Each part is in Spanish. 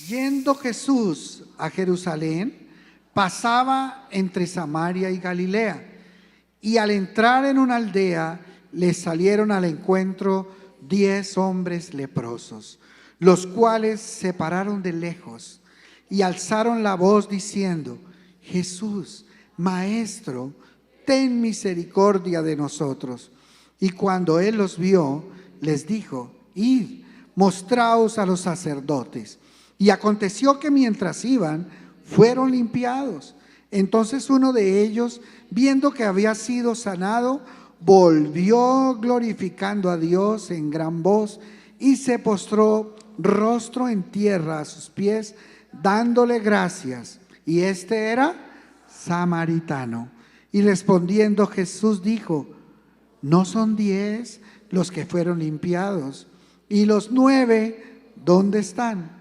Yendo Jesús a Jerusalén, pasaba entre Samaria y Galilea, y al entrar en una aldea, le salieron al encuentro 10 hombres leprosos, los cuales se pararon de lejos y alzaron la voz diciendo: Jesús, Maestro, ten misericordia de nosotros. Y cuando él los vio, les dijo: Id, mostraos a los sacerdotes. Y aconteció que mientras iban, fueron limpiados. Entonces uno de ellos, viendo que había sido sanado, volvió glorificando a Dios en gran voz y se postró rostro en tierra a sus pies, dándole gracias. Y este era samaritano. Y respondiendo Jesús dijo: ¿no son 10 los que fueron limpiados? ¿Y los 9 dónde están?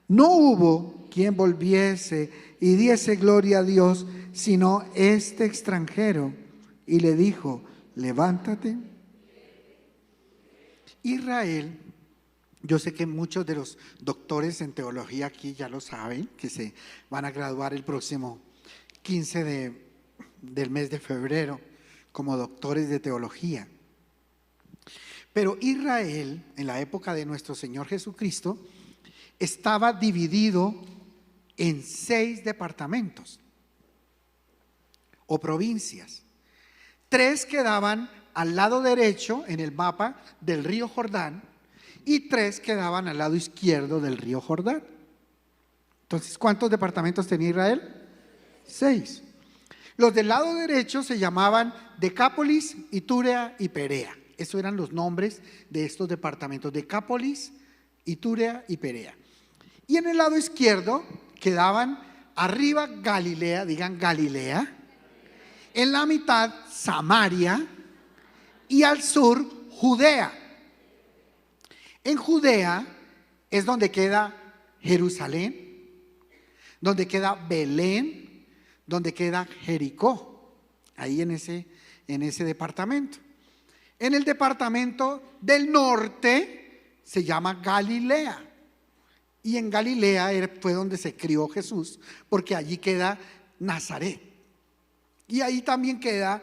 No hubo quien volviese y diese gloria a Dios, sino este extranjero. Y le dijo: levántate. Israel, yo sé que muchos de los doctores en teología aquí ya lo saben, que se van a graduar el próximo 15 del mes de febrero como doctores de teología. Pero Israel, en la época de nuestro Señor Jesucristo, estaba dividido en 6 departamentos o provincias. 3 quedaban al lado derecho en el mapa del río Jordán y 3 quedaban al lado izquierdo del río Jordán. Entonces, ¿cuántos departamentos tenía Israel? 6. Los del lado derecho se llamaban Decápolis, Iturea y Perea. Esos eran los nombres de estos departamentos: Decápolis, Iturea y Perea. Y en el lado izquierdo quedaban arriba Galilea, digan Galilea, en la mitad Samaria y al sur Judea. En Judea es donde queda Jerusalén, donde queda Belén, donde queda Jericó, ahí en ese departamento. En el departamento del norte se llama Galilea. Y en Galilea fue donde se crió Jesús, porque allí queda Nazaret. Y ahí también queda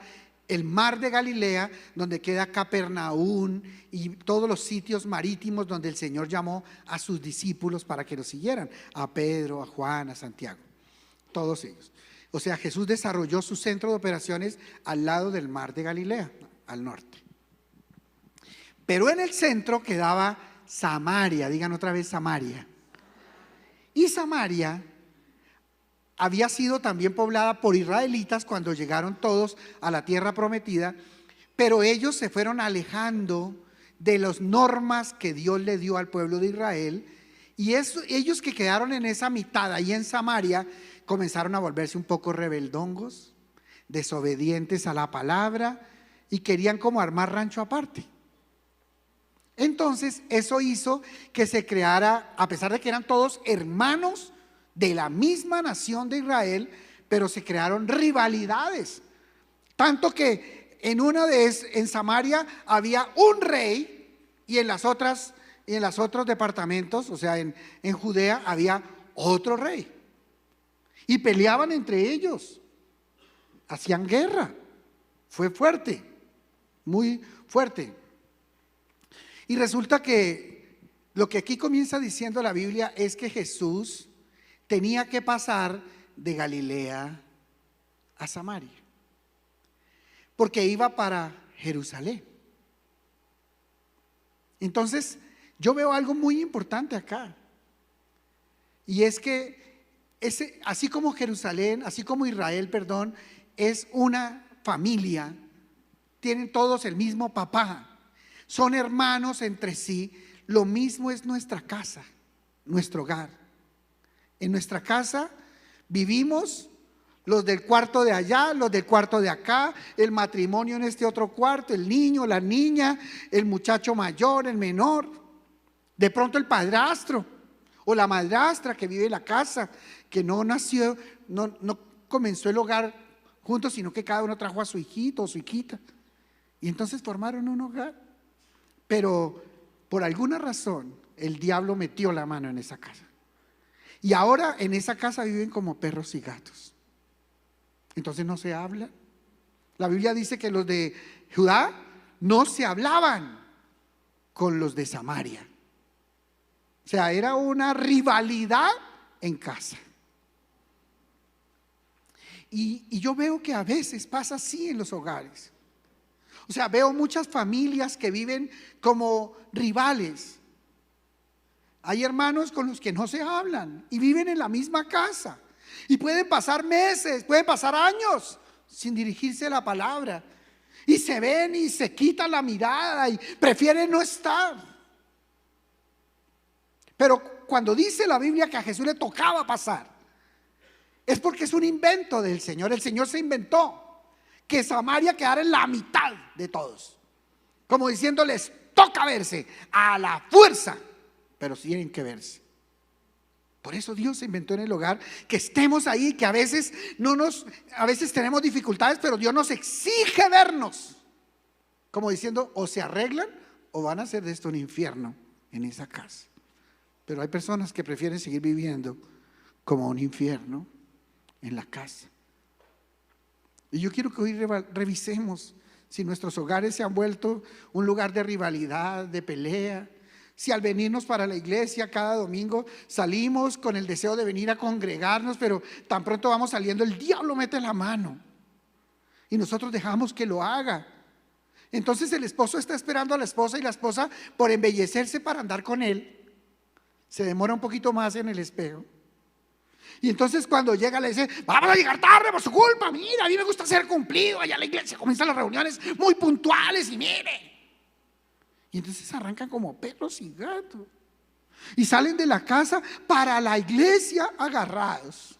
el mar de Galilea, donde queda Capernaum y todos los sitios marítimos donde el Señor llamó a sus discípulos para que lo siguieran: a Pedro, a Juan, a Santiago, todos ellos. O sea, Jesús desarrolló su centro de operaciones al lado del mar de Galilea, al norte. Pero en el centro quedaba Samaria, digan otra vez Samaria. Y Samaria había sido también poblada por israelitas cuando llegaron todos a la tierra prometida, pero ellos se fueron alejando de las normas que Dios le dio al pueblo de Israel, y ellos que quedaron en esa mitad ahí en Samaria comenzaron a volverse un poco rebeldongos, desobedientes a la palabra, y querían como armar rancho aparte. Entonces eso hizo que se creara, a pesar de que eran todos hermanos de la misma nación de Israel, pero se crearon rivalidades. Tanto que en Samaria había un rey, y en los otros departamentos, o sea, en Judea había otro rey. Y peleaban entre ellos, hacían guerra. Fue fuerte, muy fuerte. Y resulta que lo que aquí comienza diciendo la Biblia es que Jesús tenía que pasar de Galilea a Samaria, porque iba para Jerusalén. Entonces, yo veo algo muy importante acá, y es que así como Jerusalén, así como Israel, perdón, es una familia, tienen todos el mismo papá, son hermanos entre sí. Lo mismo es nuestra casa, nuestro hogar. En nuestra casa vivimos los del cuarto de allá, los del cuarto de acá, el matrimonio en este otro cuarto, el niño, la niña, el muchacho mayor, el menor, de pronto el padrastro o la madrastra que vive en la casa, que no nació, no comenzó el hogar juntos, sino que cada uno trajo a su hijito o su hijita, y entonces formaron un hogar. Pero por alguna razón el diablo metió la mano en esa casa. Y ahora en esa casa viven como perros y gatos. Entonces no se habla. La Biblia dice que los de Judá no se hablaban con los de Samaria. O sea, era una rivalidad en casa. Y yo veo que a veces pasa así en los hogares. O sea, veo muchas familias que viven como rivales. Hay hermanos con los que no se hablan y viven en la misma casa. Y pueden pasar meses, pueden pasar años sin dirigirse la palabra. Y se ven y se quitan la mirada y prefieren no estar. Pero cuando dice la Biblia que a Jesús le tocaba pasar, es porque es un invento del Señor. El Señor se inventó que Samaria quedara en la mitad de todos, como diciendo, les toca verse a la fuerza, pero tienen que verse. Por eso Dios se inventó en el hogar que estemos ahí, que a veces a veces tenemos dificultades, pero Dios nos exige vernos, como diciendo, o se arreglan o van a hacer de esto un infierno en esa casa. Pero hay personas que prefieren seguir viviendo como un infierno en la casa. Y yo quiero que hoy revisemos si nuestros hogares se han vuelto un lugar de rivalidad, de pelea. Si al venirnos para la iglesia cada domingo salimos con el deseo de venir a congregarnos, pero tan pronto vamos saliendo el diablo mete la mano y nosotros dejamos que lo haga. Entonces el esposo está esperando a la esposa y la esposa, por embellecerse para andar con él, se demora un poquito más en el espejo. Y entonces cuando llega le dice, vamos a llegar tarde por su culpa, mira, a mí me gusta ser cumplido, allá en la iglesia comienzan las reuniones muy puntuales y mire. Y entonces arrancan como perros y gatos y salen de la casa para la iglesia agarrados.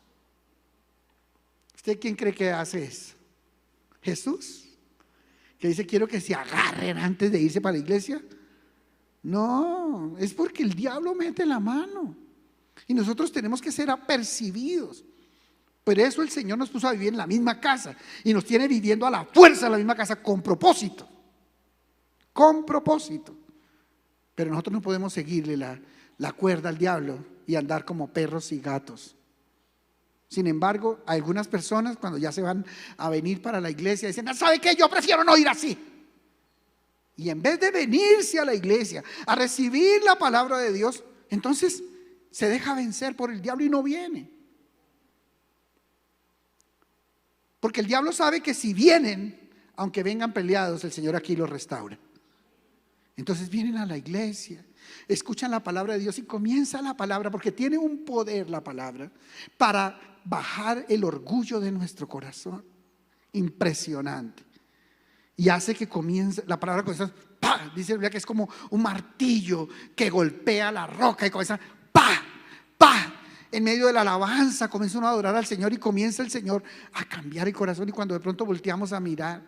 ¿Usted quién cree que hace eso? ¿Jesús? Que dice, quiero que se agarren antes de irse para la iglesia. No, es porque el diablo mete la mano y nosotros tenemos que ser apercibidos. Por eso el Señor nos puso a vivir en la misma casa y nos tiene viviendo a la fuerza en la misma casa con propósito. Con propósito. Pero nosotros no podemos seguirle la cuerda al diablo y andar como perros y gatos. Sin embargo, algunas personas cuando ya se van a venir para la iglesia dicen, ¿sabe qué? Yo prefiero no ir así. Y en vez de venirse a la iglesia a recibir la palabra de Dios, entonces se deja vencer por el diablo y no viene. Porque el diablo sabe que si vienen, aunque vengan peleados, el Señor aquí los restaura. Entonces vienen a la iglesia, escuchan la palabra de Dios y comienza la palabra, porque tiene un poder la palabra para bajar el orgullo de nuestro corazón. Impresionante. Y hace que comience, la palabra comienza, ¡pah! Dice la Biblia que es como un martillo que golpea la roca y comienza, ¡pah! ¡pah! En medio de la alabanza comienza uno a adorar al Señor y comienza el Señor a cambiar el corazón. Y cuando de pronto volteamos a mirar,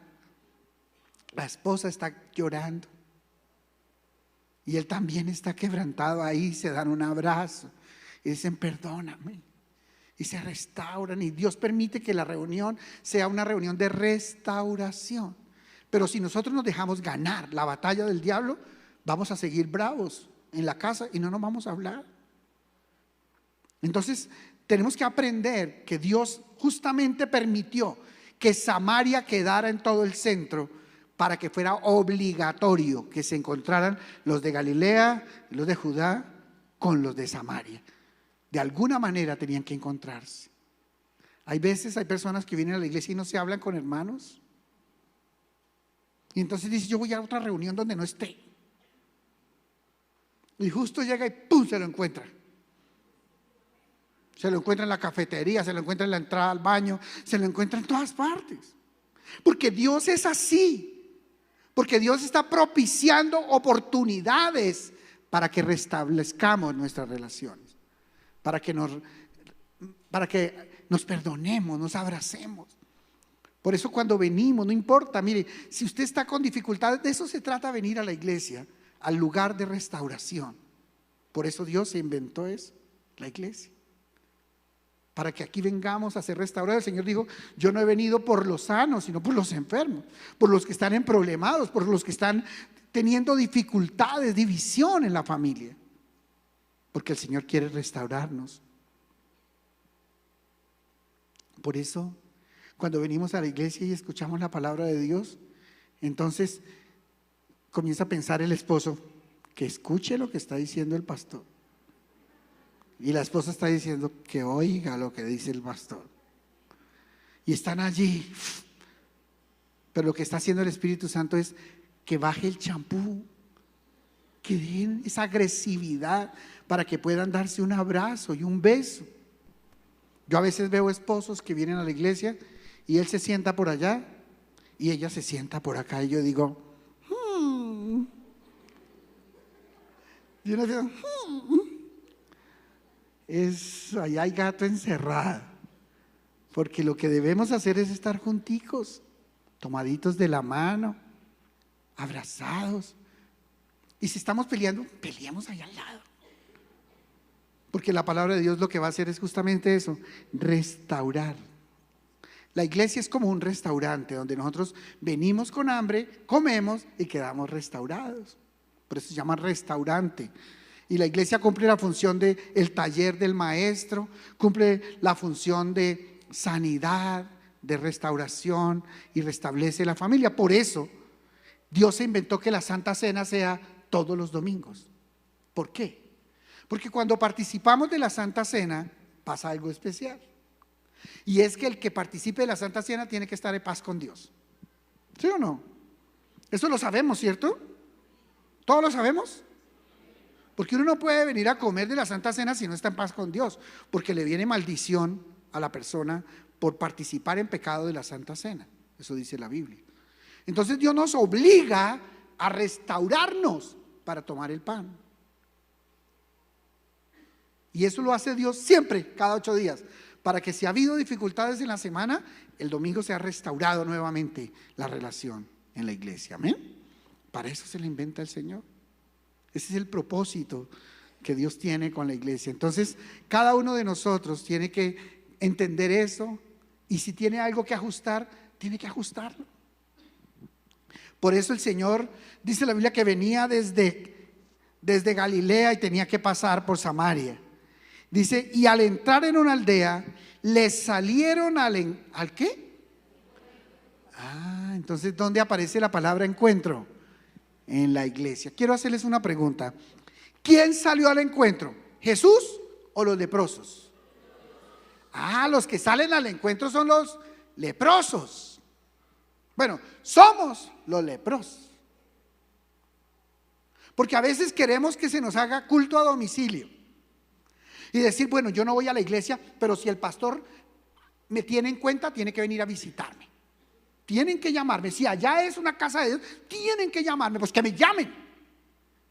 la esposa está llorando y él también está quebrantado ahí, se dan un abrazo y dicen, perdóname. Y se restauran y Dios permite que la reunión sea una reunión de restauración. Pero si nosotros nos dejamos ganar la batalla del diablo, vamos a seguir bravos en la casa y no nos vamos a hablar. Entonces tenemos que aprender que Dios justamente permitió que Samaria quedara en todo el centro para que fuera obligatorio que se encontraran los de Galilea, los de Judá con los de Samaria. De alguna manera tenían que encontrarse. Hay personas que vienen a la iglesia y no se hablan con hermanos. Y entonces dice, yo voy a otra reunión donde no esté. Y justo llega y ¡pum! Se lo encuentra. Se lo encuentra en la cafetería, se lo encuentra en la entrada al baño, se lo encuentra en todas partes. Porque Dios es así. Porque Dios está propiciando oportunidades para que restablezcamos nuestras relaciones. Para que nos perdonemos, nos abracemos. Por eso cuando venimos, no importa, mire, si usted está con dificultades, de eso se trata venir a la iglesia, al lugar de restauración. Por eso Dios se inventó eso, la iglesia. Para que aquí vengamos a ser restaurados. El Señor dijo, yo no he venido por los sanos, sino por los enfermos, por los que están emproblemados, por los que están teniendo dificultades, división en la familia. Porque el Señor quiere restaurarnos Por eso, cuando venimos a la iglesia y escuchamos la palabra de Dios, entonces comienza a pensar el esposo que escuche lo que está diciendo el pastor. Y la esposa está diciendo que oiga lo que dice el pastor. Y están allí. Pero lo que está haciendo el Espíritu Santo es que baje el champú, que den esa agresividad para que puedan darse un abrazo y un beso. Yo a veces veo esposos que vienen a la iglesia y él se sienta por allá y ella se sienta por acá y yo digo, y uno dice, ahí hay gato encerrado, porque lo que debemos hacer es estar junticos, tomaditos de la mano, abrazados. Y si estamos peleando, peleamos allá al lado. Porque la palabra de Dios lo que va a hacer es justamente eso, restaurar. La iglesia es como un restaurante donde nosotros venimos con hambre, comemos y quedamos restaurados. Por eso se llama restaurante. Y la iglesia cumple la función de el taller del maestro, cumple la función de sanidad, de restauración y restablece la familia. Por eso Dios se inventó que la Santa Cena sea todos los domingos. ¿Por qué? Porque cuando participamos de la Santa Cena pasa algo especial. Y es que el que participe de la Santa Cena tiene que estar en paz con Dios. ¿Sí o no? Eso lo sabemos, ¿cierto? ¿Todos lo sabemos? Porque uno no puede venir a comer de la Santa Cena si no está en paz con Dios, porque le viene maldición a la persona por participar en pecado de la Santa Cena. Eso dice la Biblia. Entonces Dios nos obliga a restaurarnos para tomar el pan. Y eso lo hace Dios siempre, cada 8 días, para que si ha habido dificultades en la semana, el domingo se ha restaurado nuevamente la relación en la iglesia. Amén. Para eso se le inventa el Señor. Ese es el propósito que Dios tiene con la iglesia. Entonces, cada uno de nosotros tiene que entender eso, y si tiene algo que ajustar, tiene que ajustarlo. Por eso el Señor, dice la Biblia, que venía desde Galilea y tenía que pasar por Samaria. Dice, y al entrar en una aldea, les salieron ¿al qué? Entonces, ¿dónde aparece la palabra encuentro? En la iglesia. Quiero hacerles una pregunta. ¿Quién salió al encuentro? ¿Jesús o los leprosos? Los que salen al encuentro son los leprosos. Bueno, somos los leprosos. Porque a veces queremos que se nos haga culto a domicilio y decir, bueno, yo no voy a la iglesia, pero si el pastor me tiene en cuenta, tiene que venir a visitarme. Tienen que llamarme. Si allá es una casa de Dios, tienen que llamarme. Pues que me llamen.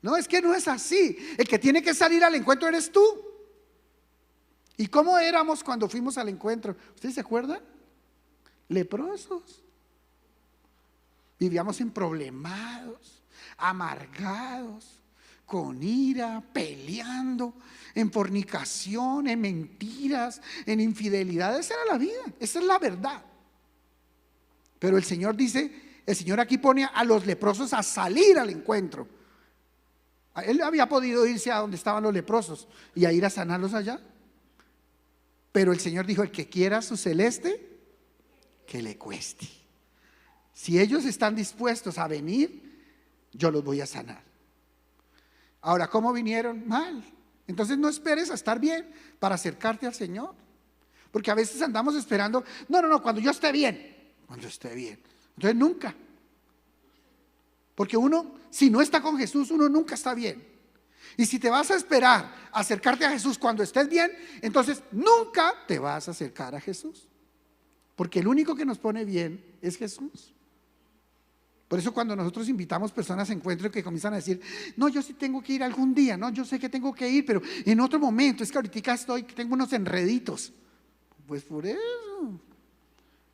No, es que no es así. El que tiene que salir al encuentro eres tú. ¿Y cómo éramos cuando fuimos al encuentro? ¿Ustedes se acuerdan? Leprosos. Vivíamos emproblemados, amargados, con ira, peleando, en fornicación, en mentiras, en infidelidad. Esa era la vida, esa es la verdad. Pero el Señor dice, el Señor aquí pone a los leprosos a salir al encuentro. Él había podido irse a donde estaban los leprosos y a ir a sanarlos allá. Pero el Señor dijo, el que quiera su celeste, que le cueste. Si ellos están dispuestos a venir, yo los voy a sanar. Ahora, ¿cómo vinieron? Mal. Entonces no esperes a estar bien para acercarte al Señor. Porque a veces andamos esperando, no, cuando yo esté bien. Cuando esté bien. Entonces nunca. Porque uno, si no está con Jesús, uno nunca está bien. Y si te vas a esperar a acercarte a Jesús cuando estés bien, entonces nunca te vas a acercar a Jesús. Porque el único que nos pone bien es Jesús. Por eso cuando nosotros invitamos personas a encuentro que comienzan a decir, no, yo sí tengo que ir algún día, no, yo sé que tengo que ir, pero en otro momento, es que ahorita tengo unos enreditos. Pues por eso.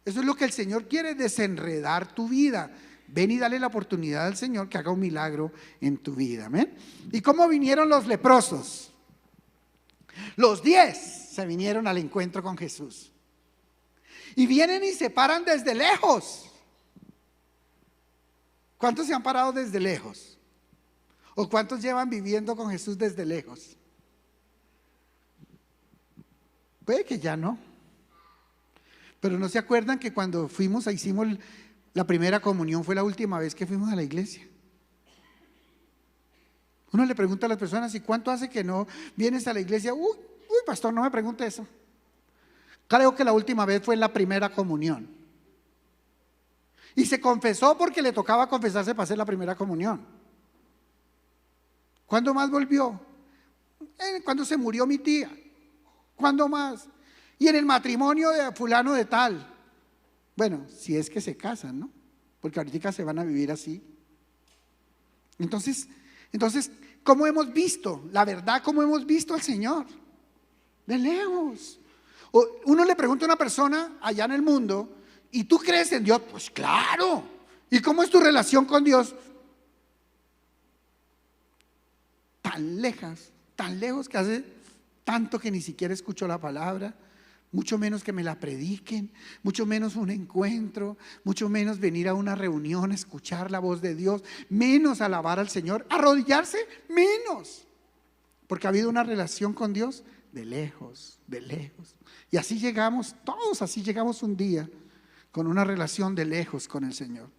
Eso es lo que el Señor quiere, desenredar tu vida. Ven y dale la oportunidad al Señor que haga un milagro en tu vida. ¿Amén? ¿Y cómo vinieron los leprosos? Los 10 se vinieron al encuentro con Jesús. Y vienen y se paran desde lejos. ¿Cuántos se han parado desde lejos? ¿O cuántos llevan viviendo con Jesús desde lejos? Puede que ya no. Pero no se acuerdan que cuando fuimos, hicimos la primera comunión, fue la última vez que fuimos a la iglesia. Uno le pregunta a las personas: ¿y cuánto hace que no vienes a la iglesia? Uy, pastor, no me pregunte eso. Creo que la última vez fue en la primera comunión. Y se confesó porque le tocaba confesarse para hacer la primera comunión. ¿Cuándo más volvió? Cuando se murió mi tía. ¿Cuándo más? Y en el matrimonio de fulano de tal. Bueno, si es que se casan, ¿no? Porque ahorita se van a vivir así. Entonces, ¿cómo hemos visto? La verdad, ¿cómo hemos visto al Señor? De lejos. Uno le pregunta a una persona allá en el mundo: ¿y tú crees en Dios? Pues claro. ¿Y cómo es tu relación con Dios? Tan lejos que hace tanto que ni siquiera escucho la palabra, mucho menos que me la prediquen, mucho menos un encuentro, mucho menos venir a una reunión, escuchar la voz de Dios, menos alabar al Señor, arrodillarse, menos, porque ha habido una relación con Dios de lejos, de lejos. Y así llegamos, todos así llegamos un día, con una relación de lejos con el Señor.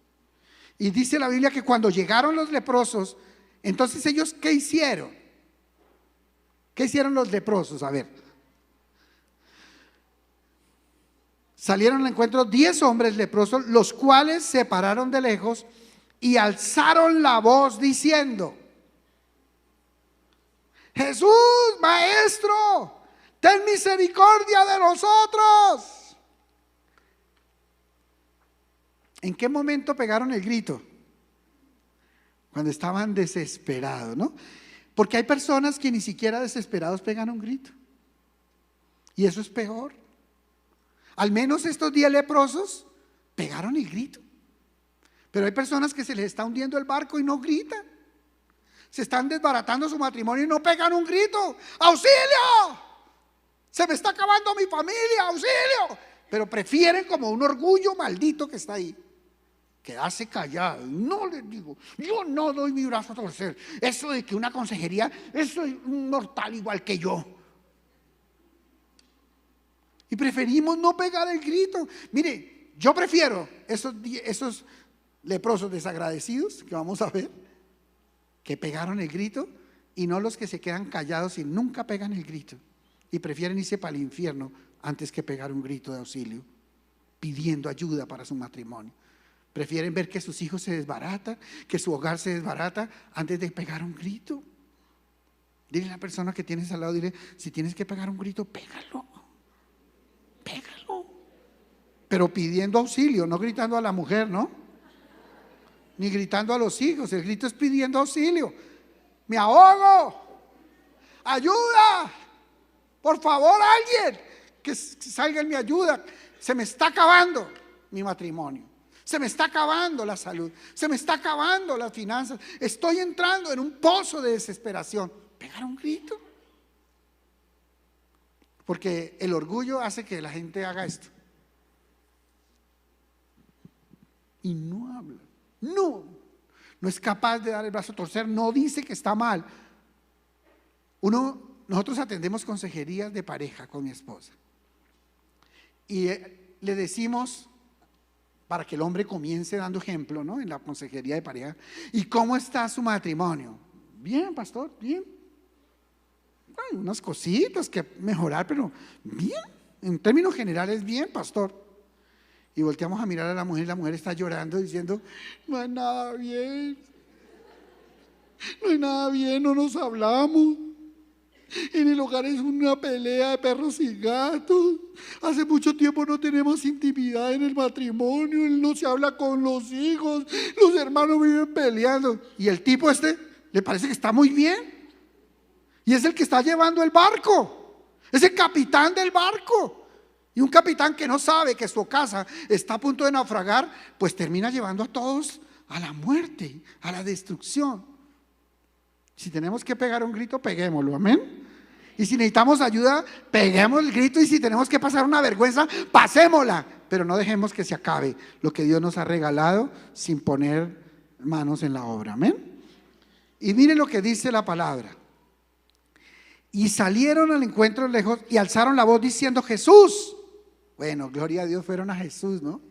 Y dice la Biblia que cuando llegaron los leprosos, entonces ellos, ¿qué hicieron? ¿Qué hicieron los leprosos? A ver, salieron al encuentro 10 hombres leprosos, los cuales se pararon de lejos y alzaron la voz diciendo: Jesús, Maestro, ten misericordia de nosotros. ¿En qué momento pegaron el grito? Cuando estaban desesperados, ¿no? Porque hay personas que ni siquiera desesperados pegan un grito. Y eso es peor. Al menos estos 10 leprosos pegaron el grito. Pero hay personas que se les está hundiendo el barco y no gritan. Se están desbaratando su matrimonio y no pegan un grito: ¡auxilio! Se me está acabando mi familia, ¡auxilio! Pero prefieren, como un orgullo maldito que está ahí, quedarse callado. No les digo, yo no doy mi brazo a torcer. Eso de que una consejería, eso es un mortal igual que yo. Y preferimos no pegar el grito. Mire, yo prefiero esos leprosos desagradecidos que vamos a ver, que pegaron el grito, y no los que se quedan callados y nunca pegan el grito y prefieren irse para el infierno antes que pegar un grito de auxilio, pidiendo ayuda para su matrimonio. Prefieren ver que sus hijos se desbaratan, que su hogar se desbarata, antes de pegar un grito. Dile a la persona que tienes al lado, dile: si tienes que pegar un grito, pégalo. Pero pidiendo auxilio, no gritando a la mujer, ¿no? Ni gritando a los hijos. El grito es pidiendo auxilio. Me ahogo, ayuda, por favor, alguien que salga en mi ayuda. Se me está acabando mi matrimonio, se me está acabando la salud, se me está acabando las finanzas, estoy entrando en un pozo de desesperación. Pegar un grito. Porque el orgullo hace que la gente haga esto y no habla, no es capaz de dar el brazo a torcer, no dice que está mal. Nosotros atendemos consejerías de pareja con mi esposa y le decimos, para que el hombre comience dando ejemplo, ¿no? En la consejería de pareja: ¿y cómo está su matrimonio? Bien, pastor, bien. Hay unas cositas que mejorar, pero bien, en términos generales bien, pastor. Y volteamos a mirar a la mujer está llorando diciendo: no hay nada bien, no nos hablamos, en el hogar es una pelea de perros y gatos, hace mucho tiempo no tenemos intimidad en el matrimonio, él no se habla con los hijos, los hermanos viven peleando. Y el tipo le parece que está muy bien. Y es el que está llevando el barco, es el capitán del barco. Y un capitán que no sabe que su casa está a punto de naufragar, pues termina llevando a todos a la muerte, a la destrucción. Si tenemos que pegar un grito, peguémoslo, amén. Y si necesitamos ayuda, peguemos el grito. Y si tenemos que pasar una vergüenza, pasémosla. Pero no dejemos que se acabe lo que Dios nos ha regalado sin poner manos en la obra, amén. Y mire lo que dice la palabra: y salieron al encuentro lejos y alzaron la voz diciendo: Jesús, Bueno, gloria a Dios, fueron a Jesús, ¿no?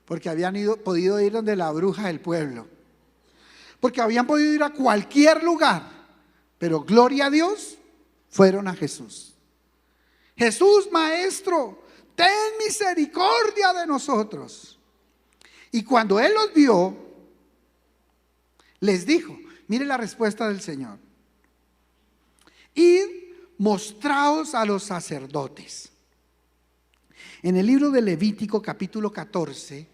Porque habían podido ir donde la bruja del pueblo. Porque habían podido ir a cualquier lugar. Pero gloria a Dios, fueron a Jesús. Jesús, maestro, ten misericordia de nosotros. Y cuando Él los vio, les dijo, mire la respuesta del Señor: id, mostraos a los sacerdotes. En el libro de Levítico capítulo 14,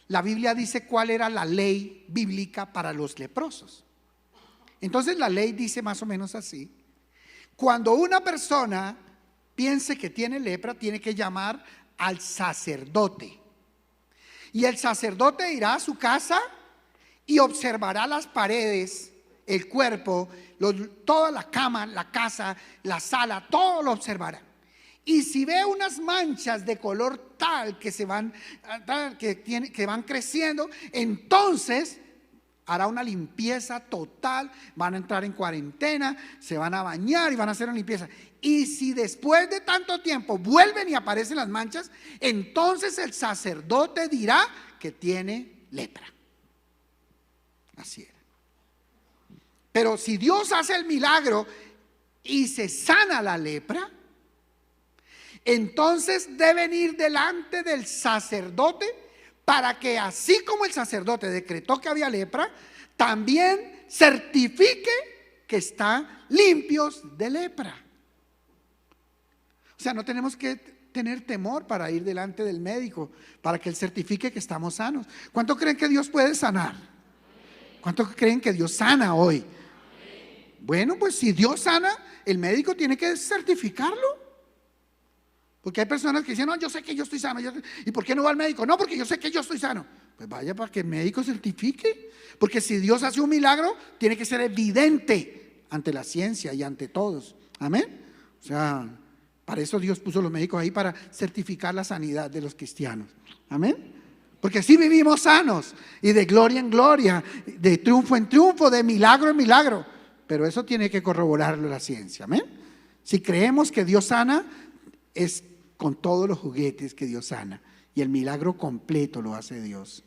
la Biblia dice cuál era la ley bíblica para los leprosos. Entonces la ley dice más o menos así: cuando una persona piense que tiene lepra, tiene que llamar al sacerdote. Y el sacerdote irá a su casa y observará las paredes, el cuerpo, toda la cama, la casa, la sala, todo lo observará. Y si ve unas manchas de color tal que que van creciendo, entonces hará una limpieza total. Van a entrar en cuarentena, se van a bañar y van a hacer una limpieza. Y si después de tanto tiempo vuelven y aparecen las manchas, entonces el sacerdote dirá que tiene lepra. Así era. Pero si Dios hace el milagro y se sana la lepra, entonces deben ir delante del sacerdote para que, así como el sacerdote decretó que había lepra, también certifique que están limpios de lepra. O sea, no tenemos que tener temor para ir delante del médico, para que él certifique que estamos sanos. ¿Cuánto creen que Dios puede sanar? ¿Cuánto creen que Dios sana hoy? Bueno, pues si Dios sana, el médico tiene que certificarlo. Porque hay personas que dicen, no, yo sé que yo estoy sano. ¿Y por qué no va al médico? No, porque yo sé que yo estoy sano. Pues vaya para que el médico certifique. Porque si Dios hace un milagro, tiene que ser evidente ante la ciencia y ante todos. Amén. O sea, para eso Dios puso los médicos ahí, para certificar la sanidad de los cristianos. Amén. Porque así vivimos sanos y de gloria en gloria, de triunfo en triunfo, de milagro en milagro. Pero eso tiene que corroborarlo la ciencia. Amén. Si creemos que Dios sana, es con todos los juguetes que Dios sana, y el milagro completo lo hace Dios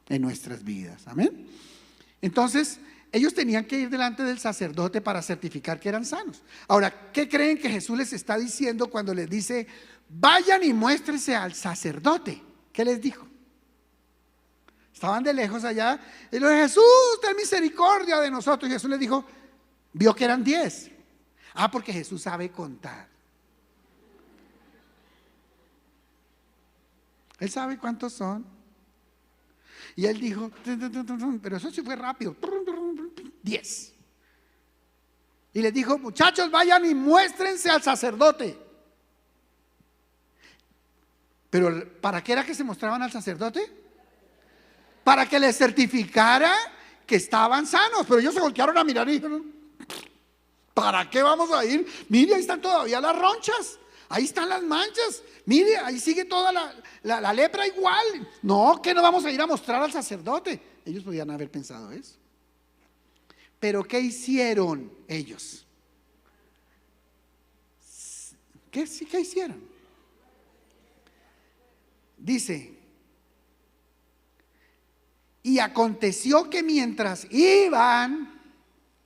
en nuestras vidas. Amén. Entonces ellos tenían que ir delante del sacerdote para certificar que eran sanos. Ahora, ¿qué creen que Jesús les está diciendo cuando les dice vayan y muéstrense al sacerdote? ¿Qué les dijo? Estaban de lejos allá y le dijo, Jesús, ten misericordia de nosotros. Y Jesús les dijo, vio que eran 10. Porque Jesús sabe contar. Él sabe cuántos son. Y él dijo, pero eso sí fue rápido, 10. Y les dijo, muchachos, vayan y muéstrense al sacerdote. Pero ¿para qué era que se mostraban al sacerdote? Para que les certificara que estaban sanos. Pero ellos se voltearon a mirar y dijeron, ¿para qué vamos a ir? Mire, ahí están todavía las ronchas. Ahí están las manchas. Mire, ahí sigue toda la lepra igual. No, que no vamos a ir a mostrar al sacerdote. Ellos podían haber pensado eso. Pero ¿qué hicieron ellos? ¿Qué hicieron? Dice, y aconteció que mientras iban,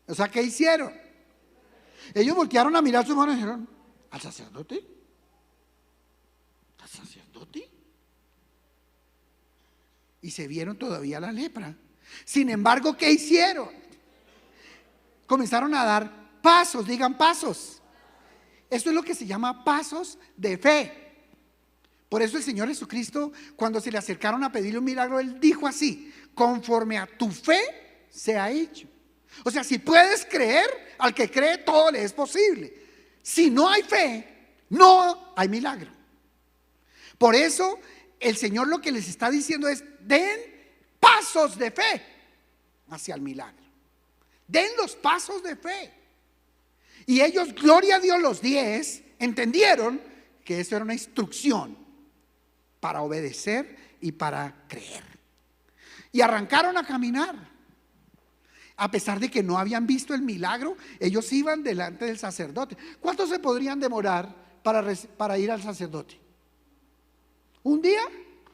o sea, ¿qué hicieron? Ellos voltearon a mirar sus manos y dijeron, ¿al sacerdote? ¿Al sacerdote? Y se vieron todavía la lepra. Sin embargo, ¿qué hicieron? Comenzaron a dar pasos, digan pasos. Esto es lo que se llama pasos de fe. Por eso el Señor Jesucristo, cuando se le acercaron a pedirle un milagro, Él dijo así, conforme a tu fe se ha hecho. O sea, si puedes creer, al que cree todo le es posible. Si no hay fe, no hay milagro. Por eso el Señor lo que les está diciendo es, den pasos de fe hacia el milagro. Den los pasos de fe. Y ellos, gloria a Dios, los 10 entendieron que eso era una instrucción para obedecer y para creer. Y arrancaron a caminar. A pesar de que no habían visto el milagro, ellos iban delante del sacerdote. ¿Cuánto se podrían demorar para ir al sacerdote? Un día,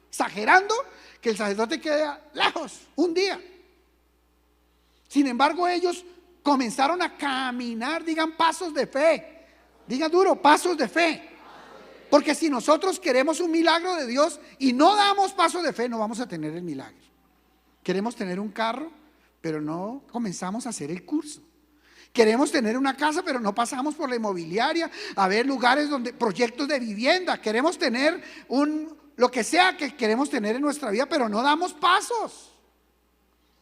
exagerando, que el sacerdote queda lejos, un día. Sin embargo, ellos comenzaron a caminar, digan pasos de fe, digan duro, pasos de fe. Porque si nosotros queremos un milagro de Dios y no damos pasos de fe, no vamos a tener el milagro. Queremos tener un carro, pero no comenzamos a hacer el curso. Queremos tener una casa, pero no pasamos por la inmobiliaria a ver lugares donde, proyectos de vivienda. Queremos tener lo que sea que queremos tener en nuestra vida, pero no damos pasos.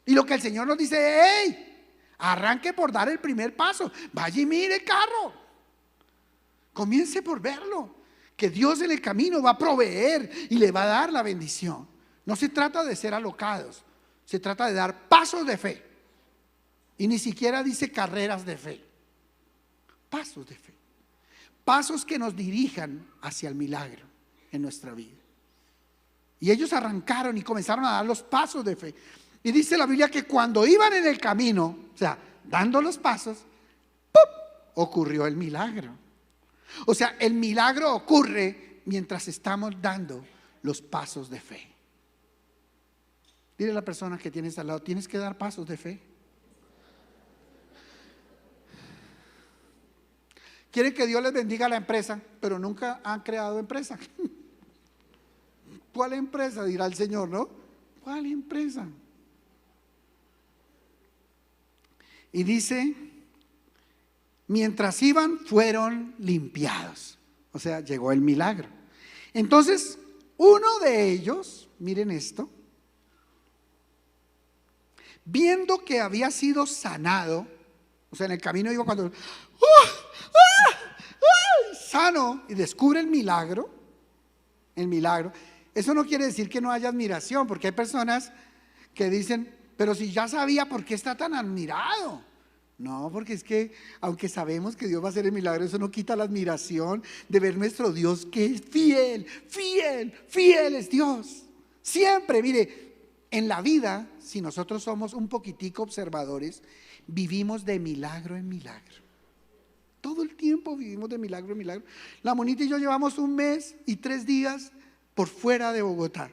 Y lo que el Señor nos dice, hey, arranque por dar el primer paso. Vaya y mire el carro. Comience por verlo. Que Dios en el camino va a proveer y le va a dar la bendición. No se trata de ser alocados, se trata de dar pasos de fe. Y ni siquiera dice carreras de fe. Pasos de fe. Pasos que nos dirijan hacia el milagro en nuestra vida. Y ellos arrancaron y comenzaron a dar los pasos de fe. Y dice la Biblia que cuando iban en el camino, o sea, dando los pasos, ¡pum!, ocurrió el milagro. O sea, el milagro ocurre mientras estamos dando los pasos de fe. Dile a la persona que tienes al lado, tienes que dar pasos de fe. Quieren que Dios les bendiga la empresa, pero nunca han creado empresa. ¿Cuál empresa? Dirá el Señor, ¿no? ¿Cuál empresa? Y dice, mientras iban, fueron limpiados. O sea, llegó el milagro. Entonces, uno de ellos, miren esto, viendo que había sido sanado, o sea, en el camino iba cuando sano, y descubre el milagro. Eso no quiere decir que no haya admiración, porque hay personas que dicen, pero si ya sabía, ¿por qué está tan admirado? No, porque es que aunque sabemos que Dios va a hacer el milagro, eso no quita la admiración de ver nuestro Dios que es fiel, fiel, fiel es Dios. Siempre, mire, en la vida, si nosotros somos un poquitico observadores, vivimos de milagro en milagro. Todo el tiempo vivimos de milagro en milagro. La Monita y yo llevamos 1 mes y 3 días por fuera de Bogotá.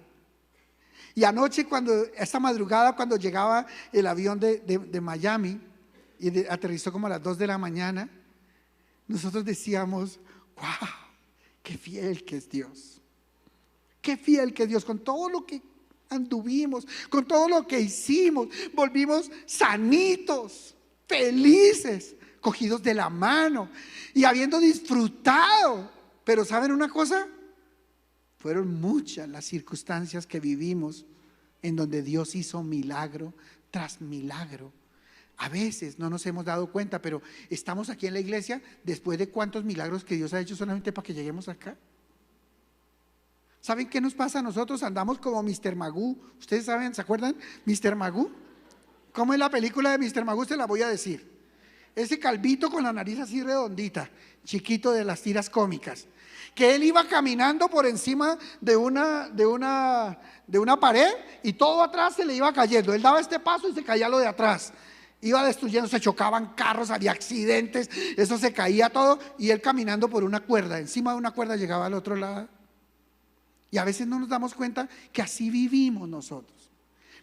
Y anoche, esta madrugada, cuando llegaba el avión de Miami y aterrizó como a las 2 de la mañana, nosotros decíamos, wow, qué fiel que es Dios. Qué fiel que es Dios, con todo lo que anduvimos, con todo lo que hicimos, volvimos sanitos, felices, cogidos de la mano y habiendo disfrutado. Pero ¿saben una cosa? Fueron muchas las circunstancias que vivimos en donde Dios hizo milagro tras milagro. A veces no nos hemos dado cuenta, pero estamos aquí en la iglesia después de cuántos milagros que Dios ha hecho solamente para que lleguemos acá. ¿Saben qué nos pasa a nosotros? Andamos como Mr. Magoo. ¿Ustedes saben, se acuerdan? Mr. Magoo. ¿Cómo es la película de Mr. Magoo? Se la voy a decir. Ese calvito con la nariz así redondita, chiquito, de las tiras cómicas, que él iba caminando por encima de una pared y todo atrás se le iba cayendo. Él daba este paso y se caía lo de atrás. Iba destruyendo, se chocaban carros, había accidentes, eso se caía todo, y él caminando por una cuerda, encima de una cuerda llegaba al otro lado. Y a veces no nos damos cuenta que así vivimos nosotros.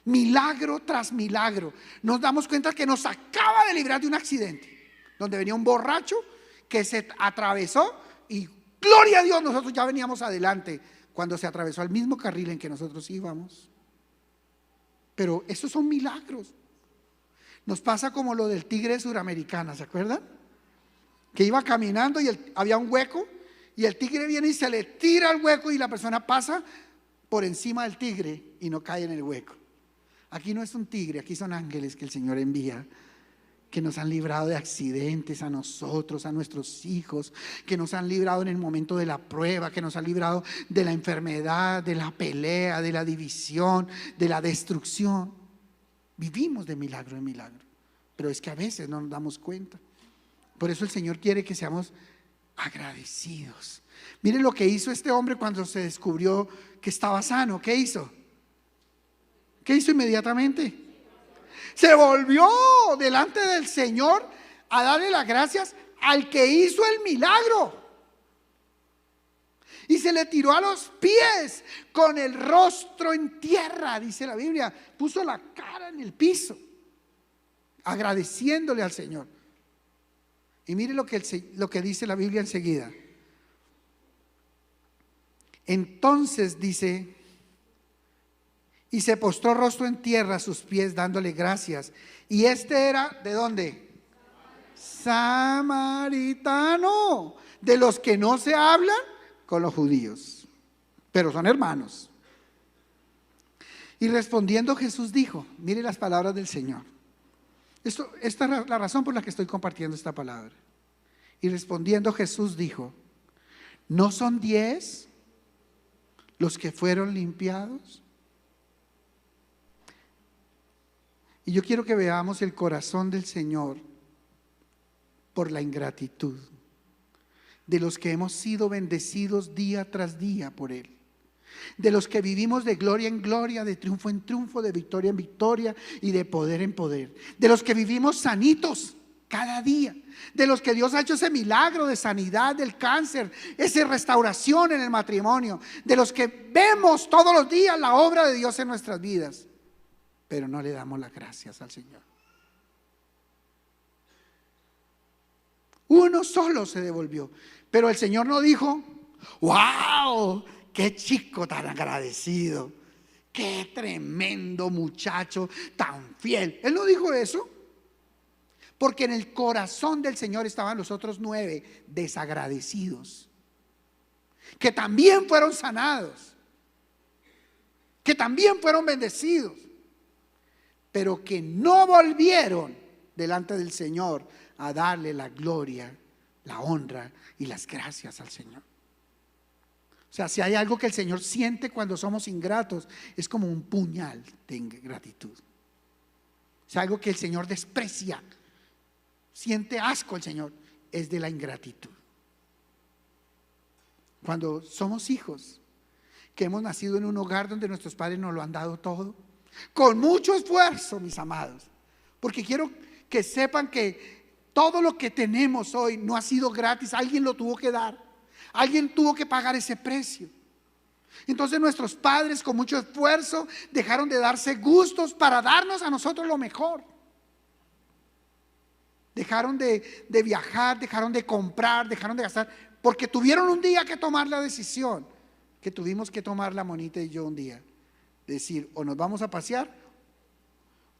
Milagro tras milagro. Nos damos cuenta que nos acaba de librar de un accidente, donde venía un borracho que se atravesó y gloria a Dios, nosotros ya veníamos adelante cuando se atravesó al mismo carril en que nosotros íbamos. Pero esos son milagros. Nos pasa como lo del tigre suramericana, ¿se acuerdan? Que iba caminando y había un hueco y el tigre viene y se le tira al hueco y la persona pasa por encima del tigre y no cae en el hueco. Aquí no es un tigre, aquí son ángeles que el Señor envía, que nos han librado de accidentes a nosotros, a nuestros hijos, que nos han librado en el momento de la prueba, que nos han librado de la enfermedad, de la pelea, de la división, de la destrucción. Vivimos de milagro en milagro, pero es que a veces no nos damos cuenta. Por eso el Señor quiere que seamos agradecidos. Miren lo que hizo este hombre cuando se descubrió que estaba sano. ¿Qué hizo? ¿Qué hizo inmediatamente? Se volvió delante del Señor a darle las gracias al que hizo el milagro. y se le tiró a los pies con el rostro en tierra, dice la Biblia. Puso la cara en el piso, agradeciéndole al Señor. Y mire lo que dice la Biblia enseguida. Entonces dice, y se postró rostro en tierra a sus pies dándole gracias. Y este era, ¿de dónde? Samaritano, de los que no se hablan con los judíos, pero son hermanos. Y respondiendo Jesús dijo, mire las palabras del Señor. Esta es la razón por la que estoy compartiendo esta palabra. Y respondiendo Jesús dijo, ¿no son 10 los que fueron limpiados? Y yo quiero que veamos el corazón del Señor por la ingratitud de los que hemos sido bendecidos día tras día por Él, de los que vivimos de gloria en gloria, de triunfo en triunfo, de victoria en victoria y de poder en poder, de los que vivimos sanitos cada día, de los que Dios ha hecho ese milagro de sanidad del cáncer, esa restauración en el matrimonio, de los que vemos todos los días la obra de Dios en nuestras vidas, pero no le damos las gracias al Señor. Uno solo se devolvió, pero el Señor no dijo, wow, qué chico tan agradecido, qué tremendo muchacho tan fiel. Él no dijo eso, porque en el corazón del Señor estaban los otros 9 desagradecidos, que también fueron sanados, que también fueron bendecidos, pero que no volvieron delante del Señor a darle la gloria, la honra y las gracias al Señor. O sea, si hay algo que el Señor siente cuando somos ingratos, es como un puñal de ingratitud. O sea, algo que el Señor desprecia, siente asco el Señor, es de la ingratitud. Cuando somos hijos que hemos nacido en un hogar donde nuestros padres nos lo han dado todo, con mucho esfuerzo, mis amados, porque quiero que sepan que todo lo que tenemos hoy no ha sido gratis, alguien lo tuvo que dar, alguien tuvo que pagar ese precio. Entonces nuestros padres con mucho esfuerzo dejaron de darse gustos para darnos a nosotros lo mejor. Dejaron de viajar, dejaron de comprar, dejaron de gastar, porque tuvieron un día que tomar la decisión, que tuvimos que tomar la Monita y yo un día. Decir, o nos vamos a pasear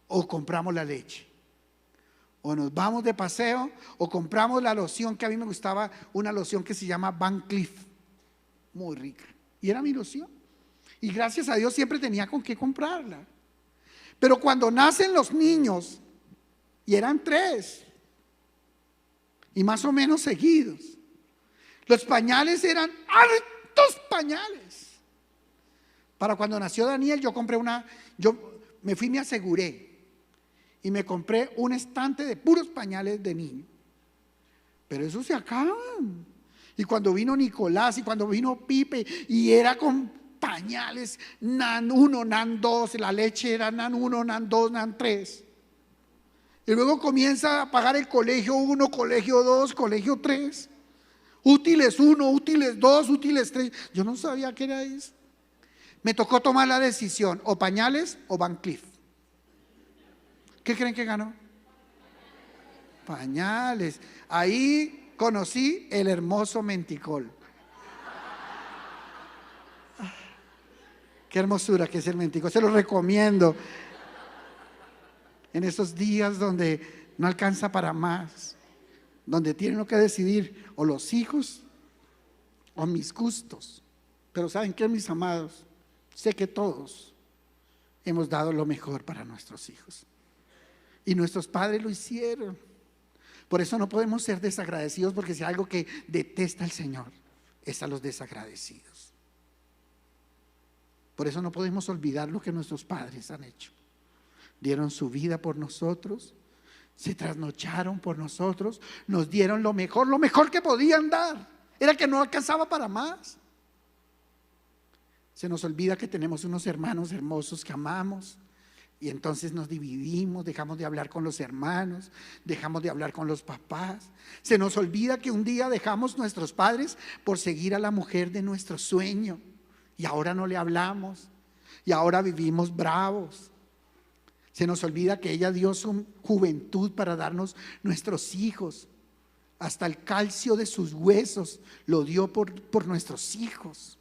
o compramos la leche, o nos vamos de paseo o compramos la loción, que a mí me gustaba, una loción que se llama Van Cleef, muy rica, y era mi loción, y gracias a Dios siempre tenía con qué comprarla. Pero cuando nacen los niños, y eran 3 y más o menos seguidos, los pañales eran hartos pañales. Para cuando nació Daniel, yo me aseguré y me compré un estante de puros pañales de niño. Pero eso se acaban. Y cuando vino Nicolás y cuando vino Pipe, y era con pañales NAN 1, NAN 2, la leche era NAN 1, NAN 2, NAN 3. Y luego comienza a pagar el colegio 1, colegio 2, colegio 3. Útiles 1, útiles 2, útiles 3. Yo no sabía qué era eso. Me tocó tomar la decisión, o pañales o Van Cleef. ¿Qué creen que ganó? Pañales. Ahí conocí el hermoso menticol. Qué hermosura que es el menticol. Se lo recomiendo. En esos días donde no alcanza para más, donde tienen que decidir o los hijos o mis gustos. Pero ¿saben qué, mis amados? Sé que todos hemos dado lo mejor para nuestros hijos, y nuestros padres lo hicieron. Por eso no podemos ser desagradecidos, porque si hay algo que detesta el Señor es a los desagradecidos. Por eso no podemos olvidar lo que nuestros padres han hecho. Dieron su vida por nosotros, se trasnocharon por nosotros, nos dieron lo mejor que podían dar. Era que no alcanzaba para más. Se nos olvida que tenemos unos hermanos hermosos que amamos, Y entonces nos dividimos, dejamos de hablar con los hermanos, dejamos de hablar con los papás. Se nos olvida que un día dejamos nuestros padres por seguir a la mujer de nuestro sueño. Y ahora no le hablamos. Y ahora vivimos bravos. Se nos olvida que ella dio su juventud para darnos nuestros hijos. Hasta el calcio de sus huesos lo dio por nuestros hijos.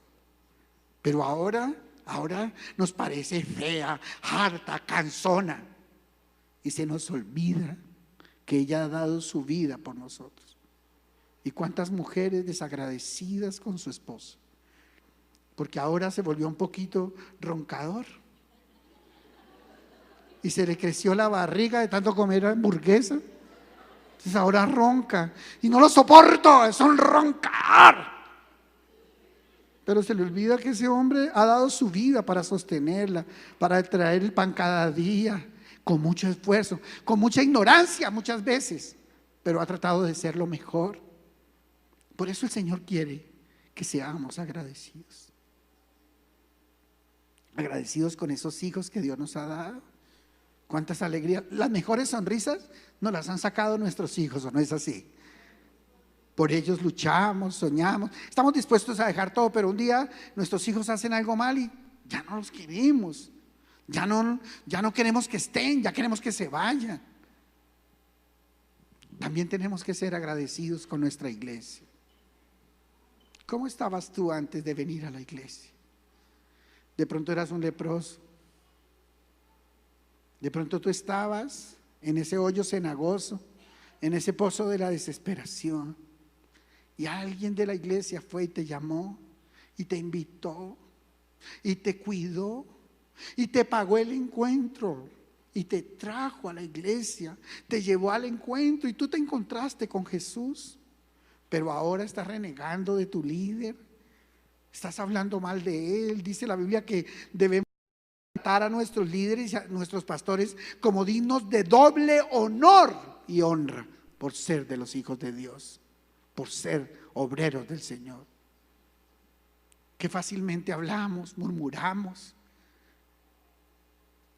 Pero ahora nos parece fea, harta, cansona. Y se nos olvida que ella ha dado su vida por nosotros. Y cuántas mujeres desagradecidas con su esposo, porque ahora se volvió un poquito roncador. Y se le creció la barriga de tanto comer hamburguesa. Entonces ahora ronca. Y no lo soporto, es un roncar. Pero se le olvida que ese hombre ha dado su vida para sostenerla, para traer el pan cada día, con mucho esfuerzo, con mucha ignorancia muchas veces, pero ha tratado de ser lo mejor. Por eso el Señor quiere que seamos agradecidos. Agradecidos con esos hijos que Dios nos ha dado. Cuántas alegrías. Las mejores sonrisas nos las han sacado nuestros hijos, ¿o no es así? Por ellos luchamos, soñamos, estamos dispuestos a dejar todo, pero un día nuestros hijos hacen algo mal y ya no los queremos, ya no queremos que estén, ya queremos que se vayan. También tenemos que ser agradecidos con nuestra iglesia. ¿Cómo estabas tú antes de venir a la iglesia? De pronto eras un leproso, de pronto tú estabas en ese hoyo cenagoso, en ese pozo de la desesperación. Y alguien de la iglesia fue y te llamó y te invitó y te cuidó y te pagó el encuentro y te trajo a la iglesia, te llevó al encuentro y tú te encontraste con Jesús. Pero ahora estás renegando de tu líder, estás hablando mal de él. Dice la Biblia que debemos tratar a nuestros líderes y a nuestros pastores como dignos de doble honor y honra por ser de los hijos de Dios, por ser obreros del Señor. Que fácilmente hablamos, murmuramos.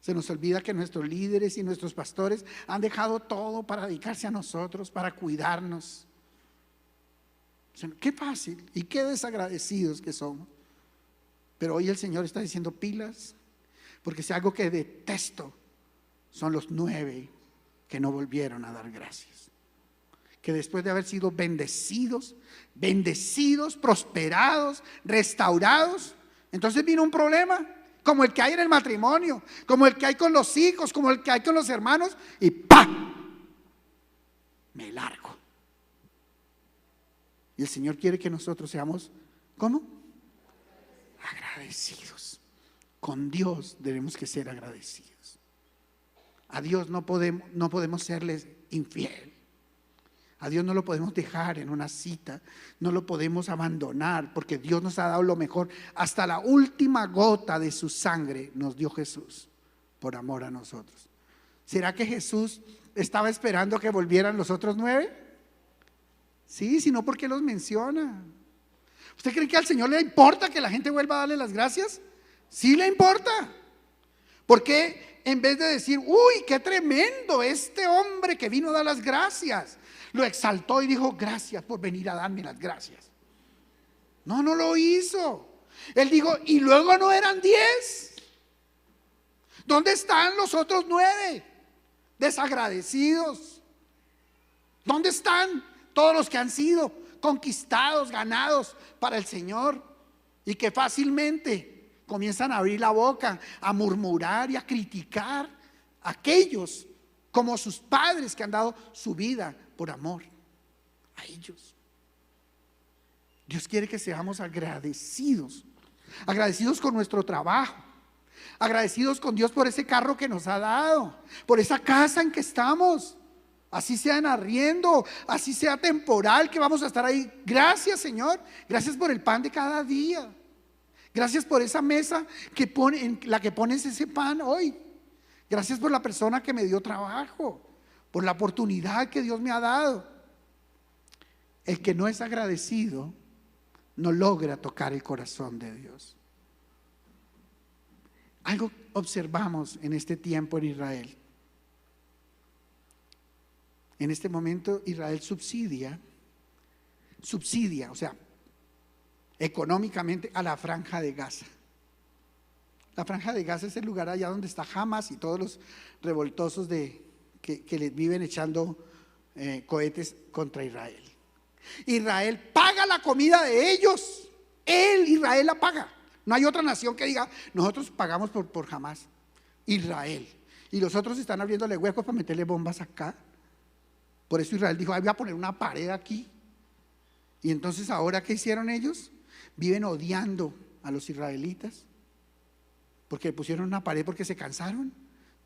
Se nos olvida que nuestros líderes y nuestros pastores han dejado todo para dedicarse a nosotros, para cuidarnos. Qué fácil y qué desagradecidos que somos. Pero hoy el Señor está diciendo pilas, porque si algo que detesto son los 9 que no volvieron a dar gracias. Que después de haber sido bendecidos, prosperados, restaurados, entonces vino un problema, como el que hay en el matrimonio, como el que hay con los hijos, como el que hay con los hermanos, y ¡pam! Me largo. Y el Señor quiere que nosotros seamos, ¿cómo? Agradecidos. Con Dios debemos que ser agradecidos. A Dios no podemos serles infiel. A Dios no lo podemos dejar en una cita, no lo podemos abandonar, porque Dios nos ha dado lo mejor. Hasta la última gota de su sangre nos dio Jesús por amor a nosotros. ¿Será que Jesús estaba esperando que volvieran los otros 9? Sí, sino porque los menciona. ¿Usted cree que al Señor le importa que la gente vuelva a darle las gracias? Sí le importa. Porque en vez de decir, uy, qué tremendo este hombre que vino a dar las gracias, lo exaltó y dijo, gracias por venir a darme las gracias. No lo hizo. Él dijo, y luego no eran 10. ¿Dónde están los otros 9? Desagradecidos. ¿Dónde están todos los que han sido conquistados, ganados para el Señor y que fácilmente comienzan a abrir la boca, a murmurar y a criticar a aquellos como sus padres que han dado su vida por amor a ellos? Dios quiere que seamos agradecidos, agradecidos con nuestro trabajo, agradecidos con Dios por ese carro que nos ha dado, por esa casa en que estamos, así sea en arriendo, así sea temporal, que vamos a estar ahí. Gracias, Señor, gracias por el pan de cada día, gracias por esa mesa en la que pones ese pan hoy. Gracias por la persona que me dio trabajo, por la oportunidad que Dios me ha dado. El que no es agradecido no logra tocar el corazón de Dios. Algo observamos en este tiempo en Israel. En este momento Israel subsidia, o sea, económicamente a la Franja de Gaza. La Franja de Gaza es el lugar allá donde está Hamas y todos los revoltosos que les viven echando cohetes contra Israel. Israel paga la comida de ellos. Israel la paga. No hay otra nación que diga, nosotros pagamos por Hamas. Israel. Y los otros están abriéndole huecos para meterle bombas acá. Por eso Israel dijo, voy a poner una pared aquí. Y entonces ahora, ¿qué hicieron ellos? Viven odiando a los israelitas, porque pusieron una pared porque se cansaron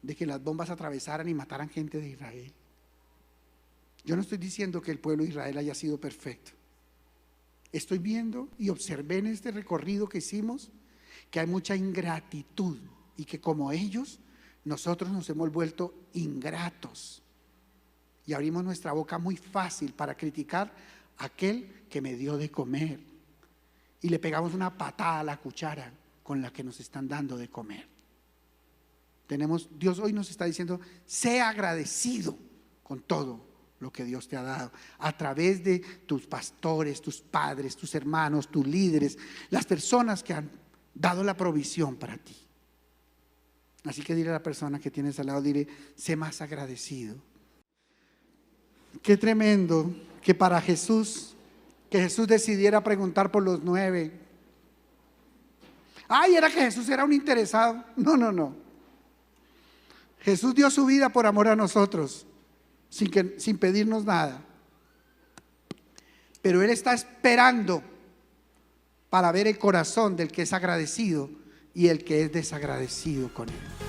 de que las bombas atravesaran y mataran gente de Israel. Yo no estoy diciendo que el pueblo de Israel haya sido perfecto. Estoy viendo y observé en este recorrido que hicimos que hay mucha ingratitud y que como ellos, nosotros nos hemos vuelto ingratos y abrimos nuestra boca muy fácil para criticar a aquel que me dio de comer y le pegamos una patada a la cuchara con la que nos están dando de comer. Dios hoy nos está diciendo, sea agradecido con todo lo que Dios te ha dado, a través de tus pastores, tus padres, tus hermanos, tus líderes, las personas que han dado la provisión para ti. Así que dile a la persona que tienes al lado, dile, sé más agradecido. Qué tremendo que para Jesús, que Jesús decidiera preguntar por los 9. Era que Jesús era un interesado. No. Jesús dio su vida por amor a nosotros, sin pedirnos nada. Pero Él está esperando para ver el corazón del que es agradecido y el que es desagradecido con Él.